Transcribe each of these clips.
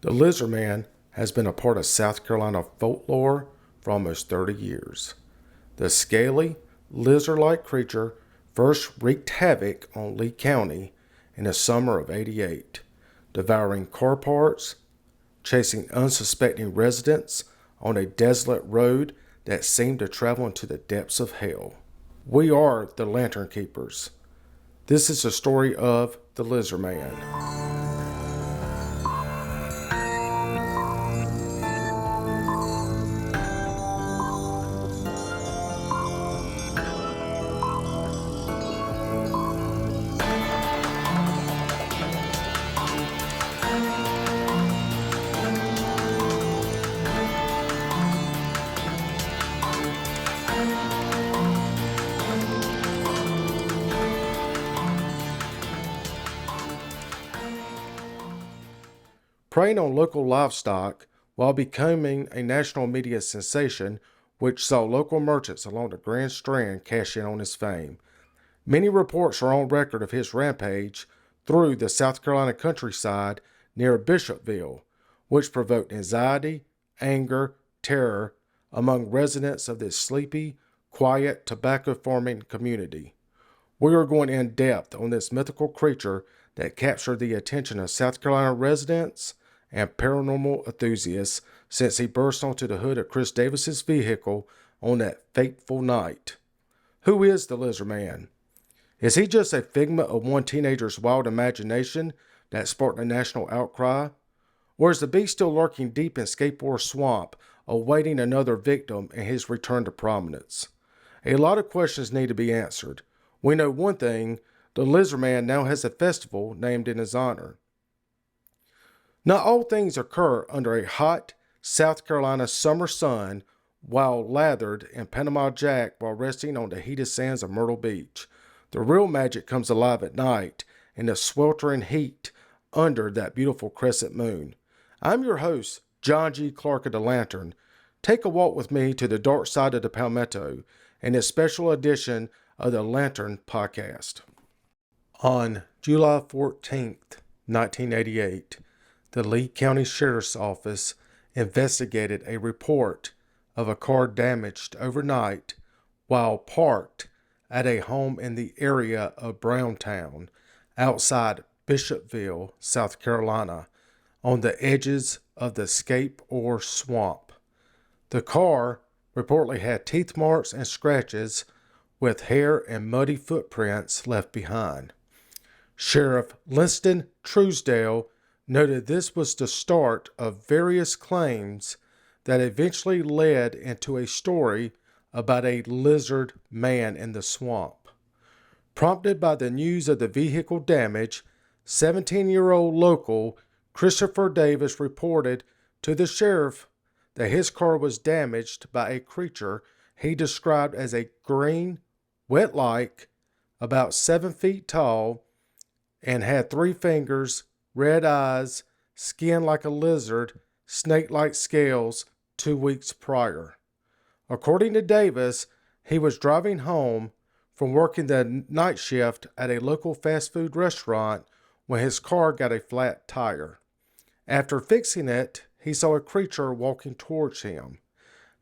The Lizard Man has been a part of South Carolina folklore for almost 30 years. The scaly, lizard-like creature first wreaked havoc on Lee County in the summer of '88, devouring car parts, chasing unsuspecting residents on a desolate road that seemed to travel into the depths of hell. We are the Lantern Keepers. This is the story of the Lizard Man. Preying on local livestock while becoming a national media sensation, which saw local merchants along the Grand Strand cash in on his fame. Many reports are on record of his rampage through the South Carolina countryside near Bishopville, which provoked anxiety, anger, terror among residents of this sleepy, quiet, tobacco-farming community. We are going in depth on this mythical creature that captured the attention of South Carolina residents and paranormal enthusiasts since he burst onto the hood of Chris Davis's vehicle on that fateful night. Who is the Lizard Man? Is he just a figment of one teenager's wild imagination that sparked a national outcry? Or is the beast still lurking deep in Scape swamp, awaiting another victim in his return to prominence? A lot of questions need to be answered. We know one thing: the Lizard Man now has a festival named in his honor. Not all things occur under a hot South Carolina summer sun while lathered in Panama Jack while resting on the heated sands of Myrtle Beach. The real magic comes alive at night in the sweltering heat under that beautiful crescent moon. I'm your host, John G. Clark of the Lantern. Take a walk with me to the dark side of the Palmetto in this special edition of the Lantern Podcast. On July 14th, 1988, the Lee County Sheriff's Office investigated a report of a car damaged overnight while parked at a home in the area of Browntown, outside Bishopville, South Carolina, on the edges of the Scape swamp. The car reportedly had teeth marks and scratches with hair and muddy footprints left behind. Sheriff Liston Truesdale noted this was the start of various claims that eventually led into a story about a lizard man in the swamp. Prompted by the news of the vehicle damage, 17-year-old local Christopher Davis reported to the sheriff that his car was damaged by a creature he described as a green, wet-like, about 7 feet tall, and had 3 fingers, red eyes, skin like a lizard, snake-like scales 2 weeks prior. According to Davis, he was driving home from working the night shift at a local fast food restaurant when his car got a flat tire. After fixing it, he saw a creature walking towards him.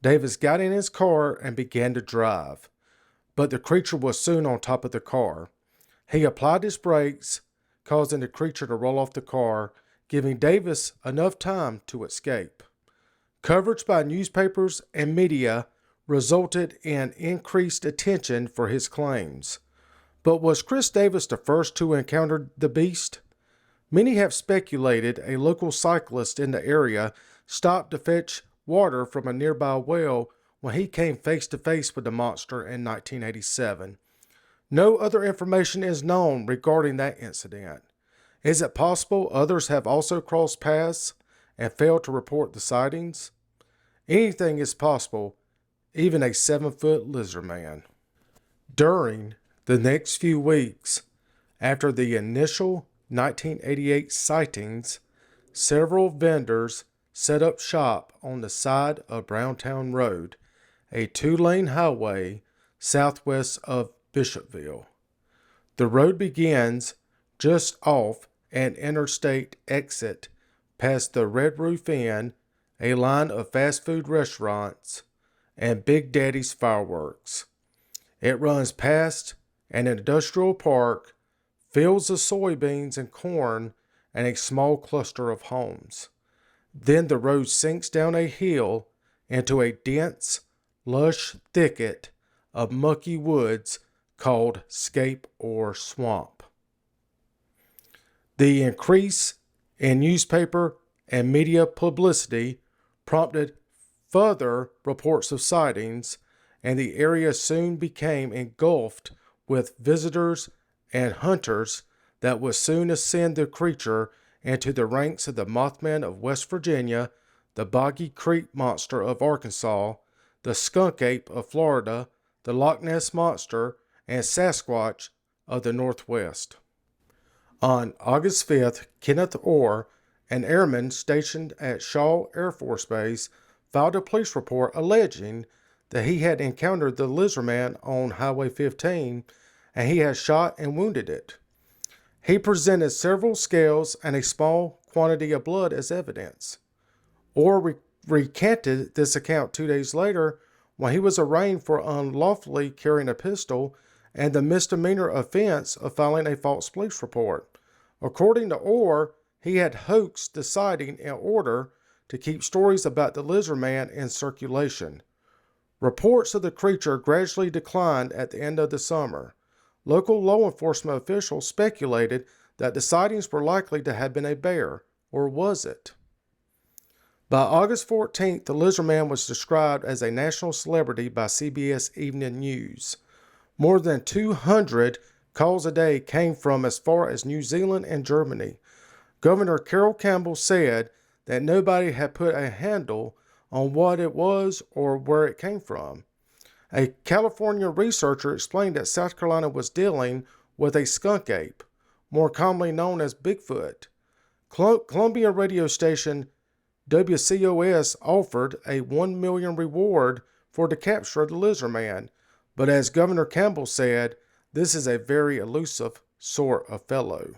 Davis got in his car and began to drive, but the creature was soon on top of the car. He applied his brakes, causing the creature to roll off the car, giving Davis enough time to escape. Coverage by newspapers and media resulted in increased attention for his claims. But was Chris Davis the first to encounter the beast? Many have speculated a local cyclist in the area stopped to fetch water from a nearby well when he came face to face with the monster in 1987. No other information is known regarding that incident. Is it possible others have also crossed paths and failed to report the sightings? Anything is possible, even a 7-foot lizard man. During the next few weeks, after the initial 1988 sightings, several vendors set up shop on the side of Browntown Road, a 2-lane highway southwest of Bishopville. The road begins just off an interstate exit past the Red Roof Inn, a line of fast food restaurants, and Big Daddy's Fireworks. It runs past an industrial park, fields of soybeans and corn, and a small cluster of homes. Then the road sinks down a hill into a dense, lush thicket of mucky woods called Scape or Swamp. The increase in newspaper and media publicity prompted further reports of sightings, and the area soon became engulfed with visitors and hunters that would soon ascend the creature into the ranks of the Mothman of West Virginia, the Boggy Creek Monster of Arkansas, the Skunk Ape of Florida, the Loch Ness Monster, and Sasquatch of the Northwest. On August 5th, Kenneth Orr, an airman stationed at Shaw Air Force Base, filed a police report alleging that he had encountered the Lizardman on Highway 15 and he had shot and wounded it. He presented several scales and a small quantity of blood as evidence. Orr recanted this account 2 days later when he was arraigned for unlawfully carrying a pistol and the misdemeanor offense of filing a false police report. According to Orr, he had hoaxed the sighting in order to keep stories about the Lizardman in circulation. Reports of the creature gradually declined at the end of the summer. Local law enforcement officials speculated that the sightings were likely to have been a bear, or was it? By August 14th, the Lizardman was described as a national celebrity by CBS Evening News. More than 200 calls a day came from as far as New Zealand and Germany. Governor Carroll Campbell said that nobody had put a handle on what it was or where it came from. A California researcher explained that South Carolina was dealing with a skunk ape, more commonly known as Bigfoot. Columbia radio station WCOS offered a $1 million reward for the capture of the Lizardman, but as Governor Campbell said, this is a very elusive sort of fellow.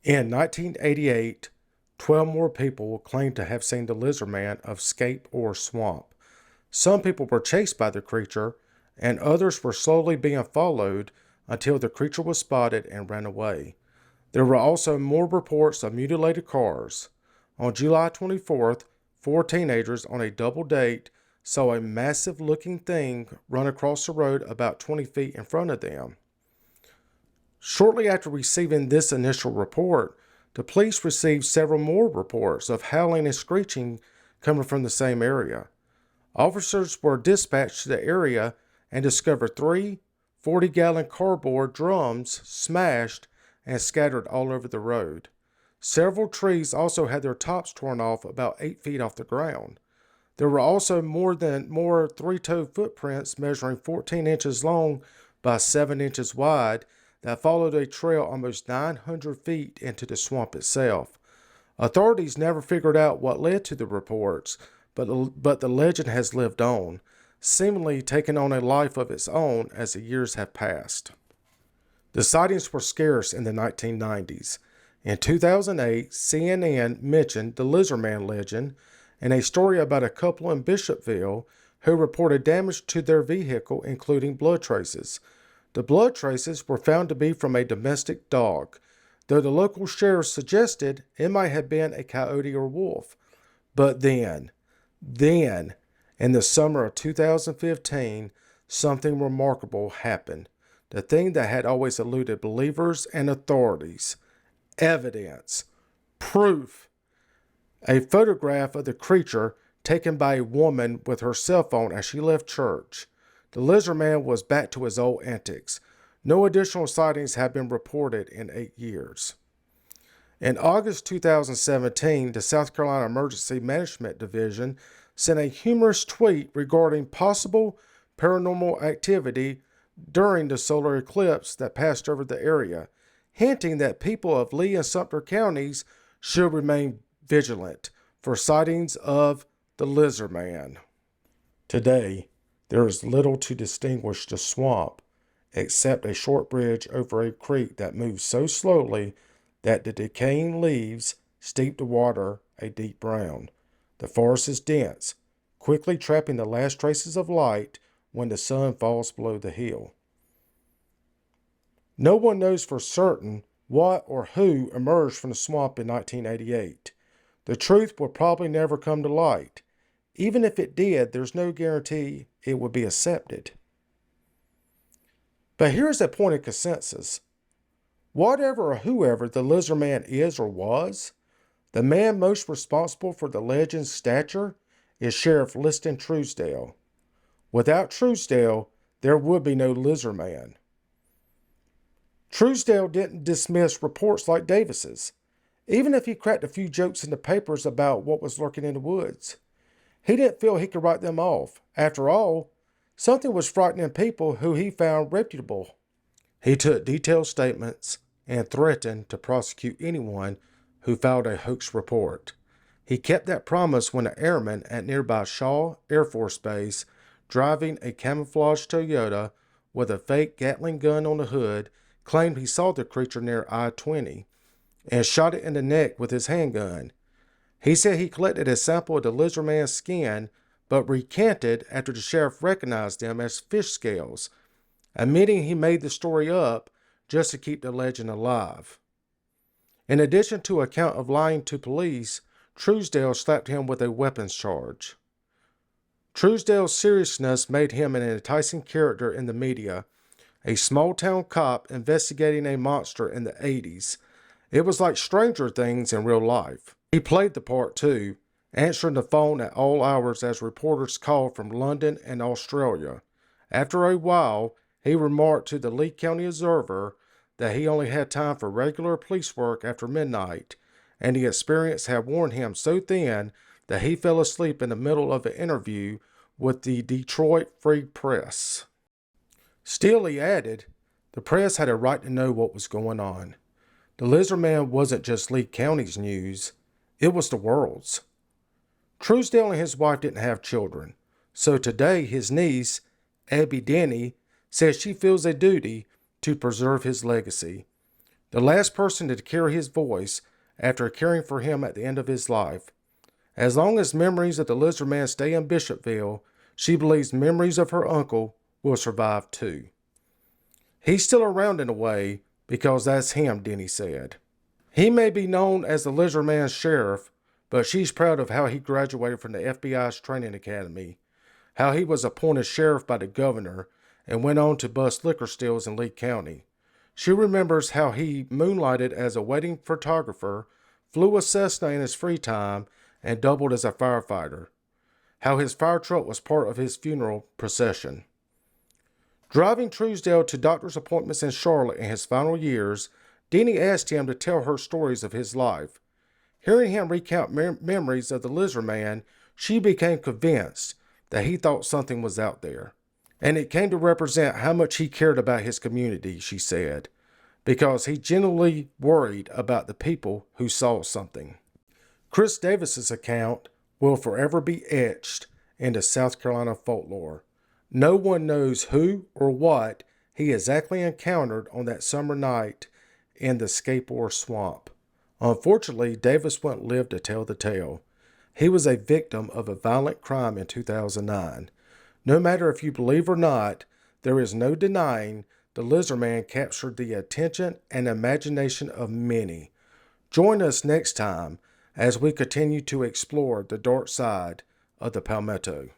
In 1988, 12 more people claimed to have seen the Lizardman of Scape or Swamp. Some people were chased by the creature, and others were slowly being followed until the creature was spotted and ran away. There were also more reports of mutilated cars. On July 24th, 4 teenagers on a double date saw a massive-looking thing run across the road about 20 feet in front of them. Shortly after receiving this initial report, the police received several more reports of howling and screeching coming from the same area. Officers were dispatched to the area and discovered 3 40-gallon cardboard drums smashed and scattered all over the road. Several trees also had their tops torn off about 8 feet off the ground. There were also more 3-toed footprints measuring 14 inches long by 7 inches wide that followed a trail almost 900 feet into the swamp itself. Authorities never figured out what led to the reports, but the legend has lived on, seemingly taking on a life of its own as the years have passed. The sightings were scarce in the 1990s. In 2008, CNN mentioned the Lizardman legend and a story about a couple in Bishopville who reported damage to their vehicle, including blood traces. The blood traces were found to be from a domestic dog, though the local sheriff suggested it might have been a coyote or wolf. But then, in the summer of 2015, something remarkable happened. The thing that had always eluded believers and authorities. Evidence. Proof. A photograph of the creature taken by a woman with her cell phone as she left church. The Lizardman was back to his old antics. No additional sightings have been reported in 8 years. In August 2017, the South Carolina Emergency Management Division sent a humorous tweet regarding possible paranormal activity during the solar eclipse that passed over the area, hinting that people of Lee and Sumter counties should remain vigilant for sightings of the Lizardman. Today, there is little to distinguish the swamp except a short bridge over a creek that moves so slowly that the decaying leaves steep the water a deep brown. The forest is dense, quickly trapping the last traces of light when the sun falls below the hill. No one knows for certain what or who emerged from the swamp in 1988. The truth will probably never come to light. Even if it did, there's no guarantee it would be accepted. But here's a point of consensus. Whatever or whoever the lizard man is or was, the man most responsible for the legend's stature is Sheriff Liston Truesdale. Without Truesdale, there would be no lizard man. Truesdale didn't dismiss reports like Davis's, even if he cracked a few jokes in the papers about what was lurking in the woods. He didn't feel he could write them off. After all, something was frightening people who he found reputable. He took detailed statements and threatened to prosecute anyone who filed a hoax report. He kept that promise when an airman at nearby Shaw Air Force Base, driving a camouflage Toyota with a fake Gatling gun on the hood, claimed he saw the creature near I-20 and shot it in the neck with his handgun. He said he collected a sample of the lizard man's skin, but recanted after the sheriff recognized them as fish scales, admitting he made the story up just to keep the legend alive. In addition to a count of lying to police, Truesdale slapped him with a weapons charge. Truesdale's seriousness made him an enticing character in the media, a small-town cop investigating a monster in the 80s. It was like Stranger Things in real life. He played the part too, answering the phone at all hours as reporters called from London and Australia. After a while, he remarked to the Lee County Observer that he only had time for regular police work after midnight, and the experience had worn him so thin that he fell asleep in the middle of an interview with the Detroit Free Press. Still, he added, the press had a right to know what was going on. The lizard man wasn't just Lee County's news, it was the world's. Truesdale and his wife didn't have children, so today his niece, Abby Denny, says she feels a duty to preserve his legacy. The last person to carry his voice after caring for him at the end of his life. As long as memories of the lizard man stay in Bishopville, she believes memories of her uncle will survive too. He's still around in a way because that's him, Denny said. He may be known as the lizard man's sheriff, but she's proud of how he graduated from the FBI's training academy, how he was appointed sheriff by the governor and went on to bust liquor steals in Lee County. She remembers how he moonlighted as a wedding photographer, flew a Cessna in his free time, and doubled as a firefighter. How his fire truck was part of his funeral procession. Driving Truesdale to doctor's appointments in Charlotte in his final years, Denny asked him to tell her stories of his life. Hearing him recount memories of the lizard man, she became convinced that he thought something was out there. And it came to represent how much he cared about his community, she said, because he genuinely worried about the people who saw something. Chris Davis's account will forever be etched into South Carolina folklore. No one knows who or what he exactly encountered on that summer night in the Scape swamp. Unfortunately, Davis wouldn't live to tell the tale. He was a victim of a violent crime in 2009. No matter if you believe or not, there is no denying the lizard man captured the attention and imagination of many. Join us next time as we continue to explore the dark side of the Palmetto.